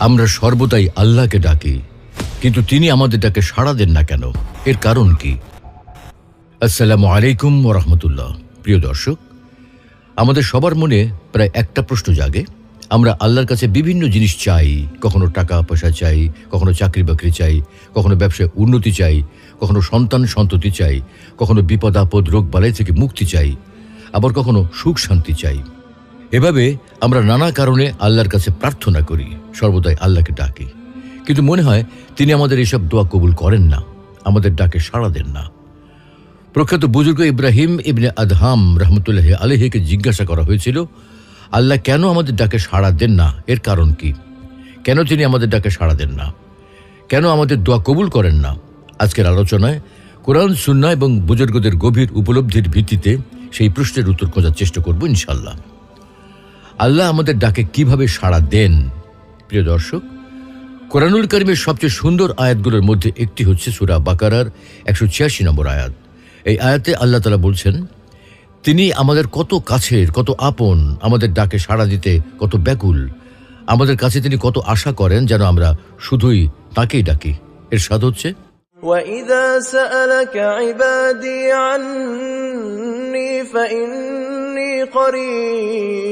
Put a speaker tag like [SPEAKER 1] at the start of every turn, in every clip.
[SPEAKER 1] আমরা সর্বদাই আল্লাহকে ডাকি, কিন্তু তিনি আমাদের ডাকে সাড়া দেন না কেন? এর কারণ কি? আসসালামু আলাইকুম ওয়া রাহমাতুল্লাহ। প্রিয় দর্শক, আমাদের সবার মনে প্রায় একটা প্রশ্ন জাগে। আমরা আল্লাহর কাছে বিভিন্ন জিনিস চাই। কখনো টাকা পয়সা চাই, কখনো চাকরি বাকরি চাই, কখনো ব্যবসায় উন্নতি চাই, কখনো সন্তান সন্ততি চাই, কখনো বিপদ আপদ রোগ বালাই থেকে মুক্তি চাই, আবার কখনো সুখ শান্তি চাই। এভাবে আমরা নানা কারণে আল্লাহর কাছে প্রার্থনা করি, সর্বদাই আল্লাহকে ডাকি, কিন্তু মনে হয় তিনি আমাদের এসব দোয়া কবুল করেন না, আমাদের ডাকে সাড়া দেন না। প্রখ্যাত বুজুর্গ ইব্রাহিম ইবনে আদহাম রহমতুল্লাহ আলাইহিকে জিজ্ঞাসা করা হয়েছিল, আল্লাহ কেন আমাদের ডাকে সাড়া দেন না? এর কারণ কি? কেন তিনি আমাদের ডাকে সাড়া দেন না? কেন আমাদের দোয়া কবুল করেন না? আজকের আলোচনায় কোরআন, সুন্নাহ এবং বুজুর্গদের গভীর উপলব্ধির ভিত্তিতে সেই প্রশ্নের উত্তর খোঁজার চেষ্টা করব ইনশাআল্লাহ। আল্লাহ আমাদের ডাকে কিভাবে সাড়া দেন? প্রিয় দর্শক, কোরআনুল কারীমের সবচেয়ে সুন্দর আয়াতগুলোর মধ্যে একটি হচ্ছে সূরা বাকারার 186 নম্বর আয়াত। এই আয়াতে আল্লাহ তাআলা বলছেন, তিনি আমাদের কত কাছের, কত আপন, আমাদের ডাকে সাড়া দিতে কত ব্যাকুল, আমাদের কাছে তিনি কত আশা করেন যেন আমরা শুধুই তাকেই ডাকি। ইরশাদ হচ্ছে,
[SPEAKER 2] وَإِذَا سَأَلَكَ عِبَادِي عَنِّي فَإِنِّي قَرِيبٌ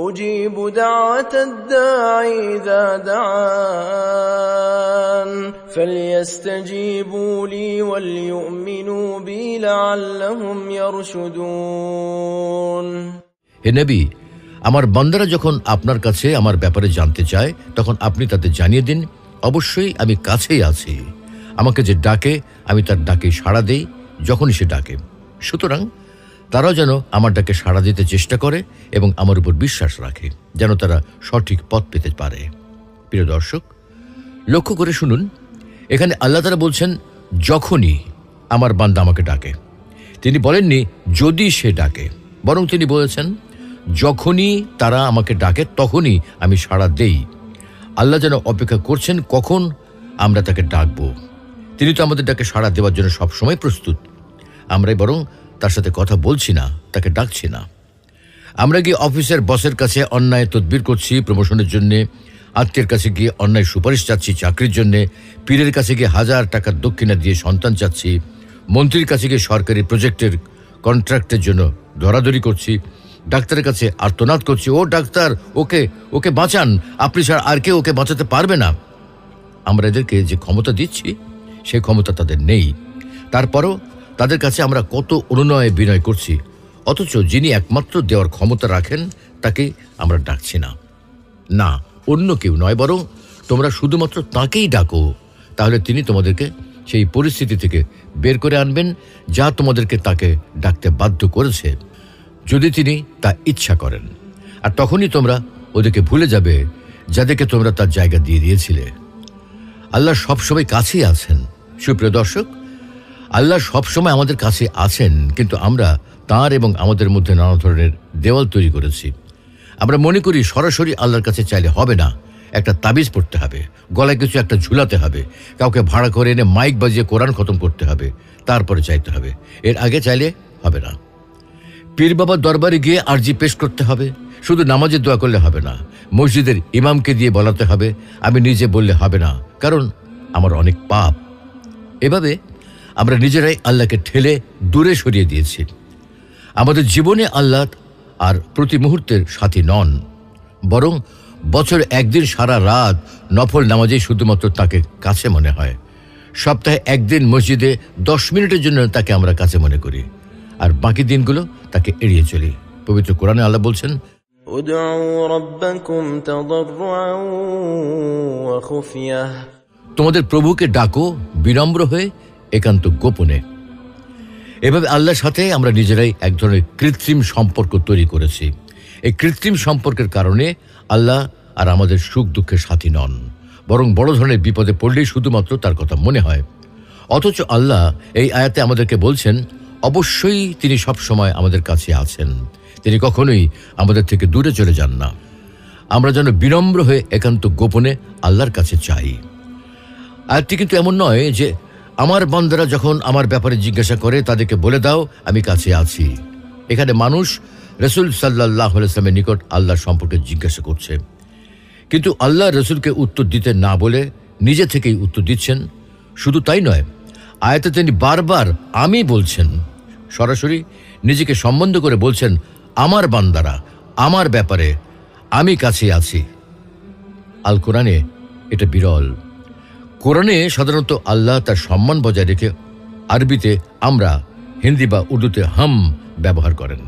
[SPEAKER 2] أُجِيبُ دَعْوَةَ الدَّاعِ إِذَا دَعَانِ فَلْيَسْتَجِيبُوا لِي وَلْيُؤْمِنُوا بِي لَعَلَّهُمْ يَرْشُدُونَ।
[SPEAKER 1] হে নবী, আমার বান্দারা যখন আপনার কাছে আমার ব্যাপারে জানতে চায়, তখন আপনি তাদের জানিয়ে দিন, অবশ্যই আমি কাছেই আছি। আমাকে যে ডাকে আমি তার ডাকে সাড়া দেই যখনই সে ডাকে। সুতরাং তারাও যেন আমার ডাকে সাড়া দিতে চেষ্টা করে এবং আমার উপর বিশ্বাস রাখে, যেন তারা সঠিক পথ পেতে পারে। প্রিয় দর্শক, লক্ষ্য করে শুনুন, এখানে আল্লাহ তাআলা বলছেন যখনই আমার বান্দা আমাকে ডাকে। তিনি বলেননি যদি সে ডাকে, বরং তিনি বলেছেন যখনই তারা আমাকে ডাকে তখনই আমি সাড়া দেই। আল্লাহ যেন অপেক্ষা করছেন কখন আমরা তাকে ডাকব। তিনি তো আমাদের ডাকে সাড়া দেওয়ার জন্য সবসময় প্রস্তুত। আমরাই বরং তার সাথে কথা বলছি না, তাকে ডাকছি না। আমরা গিয়ে অফিসের বসের কাছে অন্যায় তদবির করছি প্রমোশনের জন্যে, আত্মীয়ের কাছে গিয়ে অন্যায় সুপারিশ চাচ্ছি চাকরির জন্যে, পীরের কাছে গিয়ে 1000 টাকার দক্ষিণা দিয়ে সন্তান চাচ্ছি, মন্ত্রীর কাছে গিয়ে সরকারি প্রজেক্টের কন্ট্রাক্টের জন্য দরাদরি করছি, ডাক্তারের কাছে আর্তনাদ করছি, ও ডাক্তার, ওকে ওকে বাঁচান, আপনি ছাড়া আর কেউ ওকে বাঁচাতে পারবে না। আমরা এদেরকে যে ক্ষমতা দিচ্ছি সেই ক্ষমতা তাদের নেই। তারপরও তাদের কাছে আমরা কত অনুনয় বিনয় করছি, অথচ যিনি একমাত্র দেওয়ার ক্ষমতা রাখেন তাকে আমরা ডাকছি না। না, অন্য কেউ নয়, বরং তোমরা শুধুমাত্র তাকেই ডাকো, তাহলে তিনি তোমাদেরকে সেই পরিস্থিতি থেকে বের করে আনবেন যা তোমাদেরকে তাকে ডাকতে বাধ্য করেছে, যদি তিনি তা ইচ্ছা করেন। আর তখনই তোমরা ওদেরকে ভুলে যাবে যাদেরকে তোমরা তার জায়গা দিয়ে দিয়েছিলে। আল্লাহ সবসময় কাছেই আছেন। সুপ্রিয় দর্শক, আল্লাহ সবসময় আমাদের কাছে আছেন, কিন্তু আমরা তাঁর এবং আমাদের মধ্যে নানা ধরনের দেওয়াল তৈরি করেছি। আমরা মনে করি সরাসরি আল্লাহর কাছে চাইলে হবে না, একটা তাবিজ পড়তে হবে, গলায় কিছু একটা ঝুলাতে হবে, কাউকে ভাড়া করে এনে মাইক বাজিয়ে কোরআন খতম করতে হবে, তারপরে চাইতে হবে। এর আগে চাইলে হবে না। পীর বাবার দরবারে গিয়ে আরজি পেশ করতে হবে, শুধু নামাজের দোয়া করলে হবে না। মসজিদের ইমামকে দিয়ে বলাতে হবে, আমি নিজে বললে হবে না, কারণ আমার অনেক পাপ। এভাবে আমরা নিজেরাই আল্লাহকে ঠেলে দূরে সরিয়ে দিয়েছি। আমাদের জীবনে আল্লাহ আর প্রতি মুহূর্তের সাথী নন, বরং বছরে একদিন সারা রাত নফল নামাজেই শুধুমাত্র তাকে কাছে মনে হয়। সপ্তাহে একদিন মসজিদে 10 মিনিটের জন্য তাকে আমরা কাছে মনে করি, আর বাকি দিনগুলো তাকে এড়িয়ে চলি। পবিত্র কোরআনে আল্লাহ বলছেন,
[SPEAKER 2] উদউ রাব্বাকুম তাদাররুআন ওয়া খুফিয়াহ,
[SPEAKER 1] তোমাদের প্রভুকে ডাকো বিনম্র হয়ে, একান্ত গোপনে। এভাবে আল্লাহর সাথে আমরা নিজেরাই এক ধরনের কৃত্রিম সম্পর্ক তৈরি করেছি। এই কৃত্রিম সম্পর্কের কারণে আল্লাহ আর আমাদের সুখ দুঃখের সাথী নন, বরং বড় ধরনের বিপদে পড়লেই শুধুমাত্র তার কথা মনে হয়। অথচ আল্লাহ এই আয়াতে আমাদেরকে বলছেন অবশ্যই তিনি সব সময় আমাদের কাছে আছেন, তিনি কখনোই আমাদের থেকে দূরে চলে যান না। আমরা যেন বিনম্র হয়ে একান্ত গোপনে আল্লাহর কাছে চাই। আয়াতটি কিন্তু এমন নয় যে আমার বান্দারা যখন আমার ব্যাপারে জিজ্ঞাসা করে তাদেরকে বলে দাও আমি কাছে আছি। এখানে মানুষ রাসূল সাল্লাল্লাহু আলাইহি ওয়াসাল্লামের নিকট আল্লাহর সম্পর্কে জিজ্ঞাসা করছে, কিন্তু আল্লাহ রসুলকে উত্তর দিতে না বলে নিজে থেকেই উত্তর দিচ্ছেন। শুধু তাই নয়, আয়াতে তিনি বারবার আমি বলছেন, সরাসরি নিজেকে সম্বন্ধ করে বলছেন, আমার বান্দারা, আমার ব্যাপারে আমি কাছে আছি। আল কোরআনে এটা বিরল। কোরআনে সাধারণত আল্লাহ তার সম্মান বজায় রেখে আরবিতে আমরা, হিন্দি বা উর্দুতে হাম ব্যবহার করেন।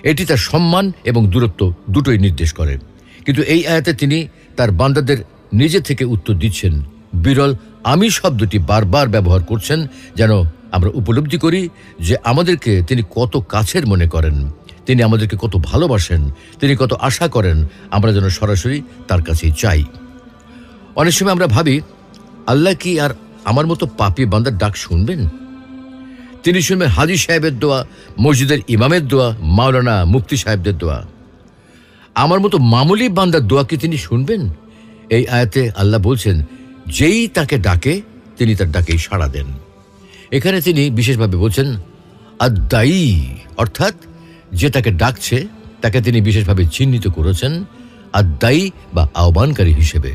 [SPEAKER 1] এটি তার সম্মান এবং দূরত্ব দুটোই নির্দেশ করে। কিন্তু এই আয়াতে তিনি তার বান্দাদের নিজে থেকে উত্তর দিচ্ছেন। বিরল আমি শব্দটি বারবার ব্যবহার করছেন, যেন আমরা উপলব্ধি করি যে আমাদেরকে তিনি কত কাছের মনে করেন, তিনি আমাদেরকে কত ভালোবাসেন, তিনি কত আশা করেন আমরা যেন সরাসরি তার কাছেই চাই। অনেক সময় আমরা ভাবি, আল্লাহ কি আর আমার মতো পাপী বান্দার ডাক শুনবেন? তিনি শুনবেন হাজী সাহেবের দোয়া, মসজিদের ইমামের দোয়া, মাওলানা মুফতি সাহেবদের দোয়া। আমার মতো মামুলি বান্দার দোয়া কি তিনি শুনবেন? এই আয়াতে আল্লাহ বলছেন, যেই তাকে ডাকে তিনি তার ডাকেই সাড়া দেন। এখানে তিনি বিশেষভাবে বলছেন আদ-দায়ী, অর্থাৎ যে তাকে ডাকছে তাকে তিনি বিশেষভাবে চিহ্নিত করেছেন আদ-দায়ী বা আহ্বানকারী হিসেবে।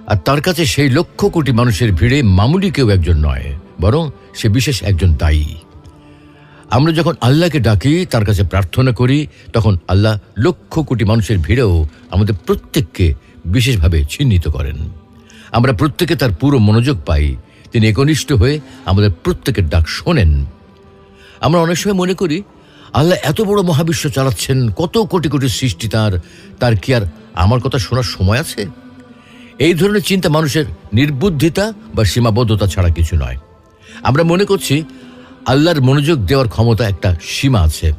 [SPEAKER 1] আর তার কাছে সেই লক্ষ কোটি মানুষের ভিড়ে মামুলি কেউ একজন নয়, বরং সে বিশেষ একজন দায়ী। আমরা যখন আল্লাহকে ডাকি, তার কাছে প্রার্থনা করি, তখন আল্লাহ লক্ষ কোটি মানুষের ভিড়েও আমাদের প্রত্যেককে বিশেষভাবে চিহ্নিত করেন। আমরা প্রত্যেকে তার পুরো মনোযোগ পাই। তিনি একনিষ্ঠ হয়ে আমাদের প্রত্যেকের ডাক শোনেন। আমরা অনেক সময় মনে করি, আল্লাহ এত বড় মহাবিশ্ব চালাচ্ছেন, কত কোটি কোটি সৃষ্টি তার কি আর আমার কথা শোনার সময় আছে? এই ধরনের চিন্তা মানুষের নির্বুদ্ধিতা বা সীমাবদ্ধতা ছাড়া কিছু নয়। আমরা মনে করছি আল্লাহর মনোযোগ দেওয়ার ক্ষমতা একটা সীমা আছে।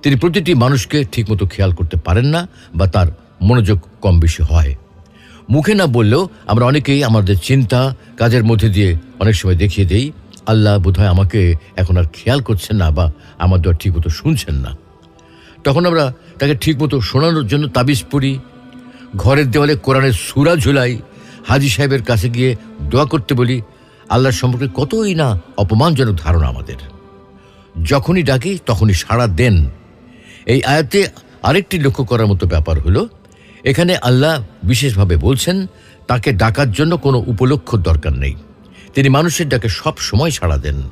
[SPEAKER 1] তিনি প্রতিটি মানুষকে ঠিকমতো খেয়াল করতে পারেন না, বা তার মনোযোগ কম বেশি হয়। মুখে না বললেও আমরা অনেকেই আমাদের চিন্তা কাজের মধ্যে দিয়ে অনেক সময় দেখিয়ে দেই, আল্লাহ বোধহয় আমাকে এখন আর খেয়াল করছেন না, বা আমার দোয়া ঠিকমতো শুনছেন না। তখন আমরা তাকে ঠিকমতো শোনানোর জন্য তাবিজ পড়ি, ঘরের দেওয়ালে কোরআনের সূরা ঝুলাই, হাজী সাহেবের কাছে গিয়ে দোয়া করতে বলি। আল্লাহর সম্পর্কে কতই না অপমানজনক ধারণা আমাদের। যখনই ডাকি তখনই সাড়া দেন। এই আয়াতে আরেকটি লক্ষ্য করার মতো ব্যাপার হলো, এখানে আল্লাহ বিশেষভাবে বলছেন তাকে ডাকার জন্য কোনো উপলক্ষ দরকার নেই। তিনি মানুষের ডাকে সব সময় সাড়া দেন।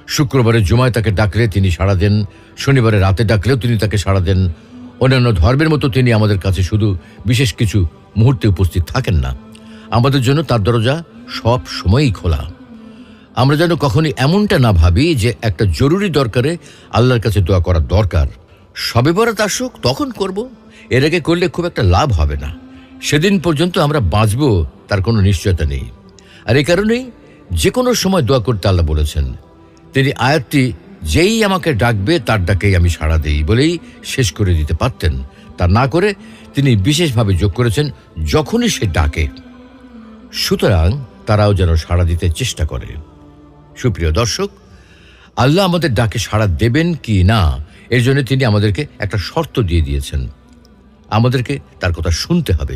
[SPEAKER 1] শুক্রবারের জুমায় তাকে ডাকলে তিনি সাড়া দেন, শনিবারে রাতে ডাকলেও তিনি তাকে সাড়া দেন। অন্যান্য ধর্মের মতো তিনি আমাদের কাছে শুধু বিশেষ কিছু মুহূর্তে উপস্থিত থাকেন না। আমাদের জন্য তার দরজা সব সময়ই খোলা। আমরা যেন কখনই এমনটা না ভাবি যে একটা জরুরি দরকারে আল্লাহর কাছে দোয়া করা দরকার। শবে বরাত আসুক তখন করব, এর আগে করলে খুব একটা লাভ হবে না। সেদিন পর্যন্ত আমরা বাঁচব তার কোনো নিশ্চয়তা নেই। আর এই কারণেই যে কোনো সময় দোয়া করতে আল্লাহ বলেছেন। তিনি আয়াতটি যেই আমাকে ডাকবে তার ডাকেই আমি সাড়া দেই বলেই শেষ করে দিতে পারতেন। তা না করে তিনি বিশেষভাবে যোগ করেছেন যখনই সে ডাকে। সুতরাং তারাও যেন সাড়া দিতে চেষ্টা করে। সুপ্রিয় দর্শক, আল্লাহ আমাদের ডাকে সাড়া দেবেন কি না এর জন্য তিনি আমাদেরকে একটা শর্ত দিয়ে দিয়েছেন। আমাদেরকে তার কথা শুনতে হবে।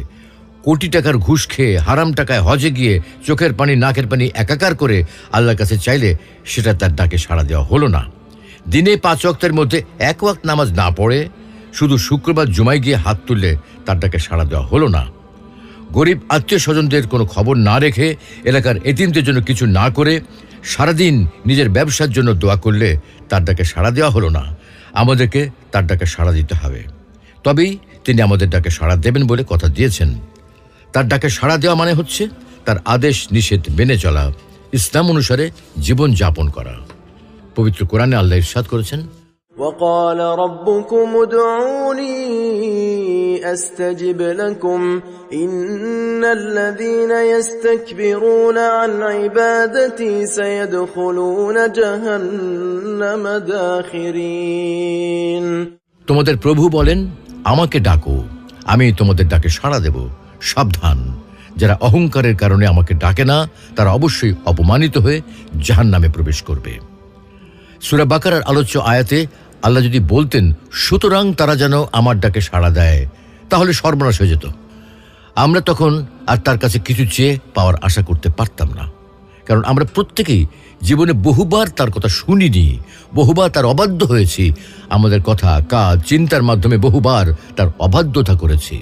[SPEAKER 1] কোটি টাকার ঘুষ খেয়ে হারাম টাকায় হজে গিয়ে চোখের পানি নাকের পানি একাকার করে আল্লাহর কাছে চাইলে সেটা তার ডাকে সাড়া দেওয়া হলো না। দিনে 5 ওয়াক্তের মধ্যে 1 ওয়াক্ত নামাজ না পড়ে শুধু শুক্রবার জুমায় গিয়ে হাত তুললে তার ডাকে সাড়া দেওয়া হলো না। গরিব আত্মীয় স্বজনদের কোনো খবর না রেখে এলাকার এতিমদের জন্য কিছু না করে সারাদিন নিজের ব্যবসার জন্য দোয়া করলে তার ডাকে সাড়া দেওয়া হলো না। আমাদেরকে তার ডাকে সাড়া দিতে হবে, তবেই তিনি আমাদের ডাকে সাড়া দেবেন বলে কথা দিয়েছেন। তার ডাকে সাড়া দেওয়া মানে হচ্ছে তার আদেশ নিষেধ মেনে চলা, ইসলাম অনুসারে জীবন যাপন করা। পবিত্র কোরআনে আল্লাহ ইরশাদ করেছেন,
[SPEAKER 2] وقال ربكم ادعوني أستجب لكم إن الذين يستكبرون عن عبادتي سيدخلون جهنم داخرين।
[SPEAKER 1] তোমাদের প্রভু বলেন, আমাকে ডাকো, আমি তোমাদের ডাকে সাড়া দেব। সাবধান, যারা অহংকারের কারণে আমাকে ডাকে না তারা অবশ্যই অপমানিত হয়ে জাহান্নামে প্রবেশ করবে। সূরা বাকারার আলোচ্য আয়াতে আল্লাহ যদি বলতেন সুতরাং তারা যেন আমার ডাকে সাড়া দেয়, তাহলে সর্বনাশ হয়ে যেত। আমরা তখন আর তার কাছে কিছু চেয়ে পাওয়ার আশা করতে পারতাম না। কারণ আমরা প্রত্যেকেই জীবনে বহুবার তার কথা শুনিনি, বহুবার তার অবাধ্য হয়েছি। আমাদের কথা, কাজ, চিন্তার মাধ্যমে বহুবার তার অবাধ্যতা করেছি।